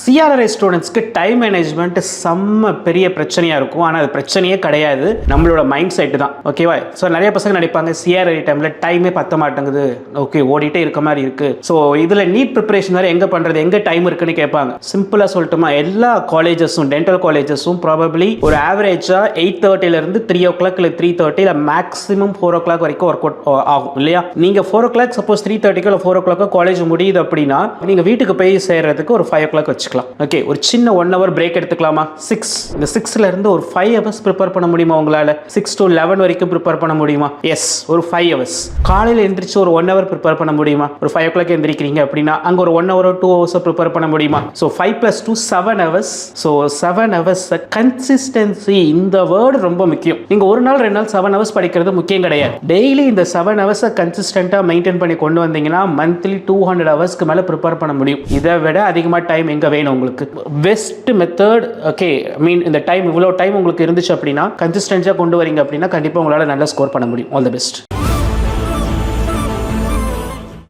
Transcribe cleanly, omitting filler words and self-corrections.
CRI ஸ்டூடெண்ட்ஸ்க்கு time management செம்ம பெரிய பிரச்சனையாக இருக்கும். ஆனால் அது பிரச்சனையே கிடையாது, நம்மளோட மைண்ட் செட் தான். ஓகேவா? ஸோ நிறைய பசங்க நினைப்பாங்க சிஆர்ஐ டைமில் டைமே பத்த மாட்டேங்குது, ஓகே ஓடிட்டே இருக்க மாதிரி இருக்குது. ஸோ இதில் நீட் ப்ரிப்பரேஷன் வேறு எங்கே பண்ணுறது, எங்கே டைம் இருக்குன்னு கேட்பாங்க. சிம்பிளாக சொல்லட்டுமா, எல்லா காலேஜஸும் டென்டல் காலேஜஸும் ப்ராபப்ளி ஒரு ஆவரேஜாக 8:30 3 o'clock இல்லை 3:30 இல்லை மேக்ஸிமம் 4 o'clock வரைக்கும் ஒர்க் அவுட் ஆகும் இல்லையா? நீங்கள் 4 o'clock சப்போஸ் 3:30 இல்லை 4 o'clock காலேஜ் முடியுது அப்படின்னா நீங்கள் வீட்டுக்கு போய் சேர்றதுக்கு ஒரு 5 o'clock வச்சுக்கலாம். ஓகே, ஒரு சின்ன 1 hour பிரேக் எடுத்துக்கலாமா? 6 இந்த 6ல இருந்து ஒரு 5 hours ப்ரிப்பேர் பண்ண முடியுமா உங்களால்? 6 to 11 வரைக்கும் ப்ரிப்பேர் பண்ண முடியுமா? எஸ், ஒரு 5 hours. காலையில் எந்திரிச்சு ஒரு 1 hour ப்ரிப்பேர் பண்ண முடியுமா? ஒரு 5 o'clock எந்திரிக்கிறீங்க அப்படின்னா அங்கே ஒரு 1 hour 2 hours ப்ரிப்பேர் பண்ண முடியுமா? So 5 + 2 7 hours. So 7 hours consistency, இந்த வேர்டு ரொம்ப முக்கியம். நீங்கள் ஒரு நாள் 2 நாள் 7 hours படிக்கிறது முக்கியம் கிடையாது. டெய்லி இந்த 7 hours கன்சிஸ்டன்ட்டாக மெயின்டைன் பண்ணி கொண்டு வந்தீங்கன்னா மந்த்லி 200 hours மேலே ப்ரிப்பேர் பண்ண முடியும். இதை விட அதிகமாக டைம் எங்கே வேணும் உங்களுக்கு? Best method. ஓகே, இந்த டைம், இவ்வளோ டைம் உங்களுக்கு இருந்துச்சு அப்படின்னா கன்சிஸ்டன்ஸாக கொண்டு வரீங்க அப்படின்னா கண்டிப்பாக உங்களால் நல்லா ஸ்கோர் பண்ண முடியும். All the best.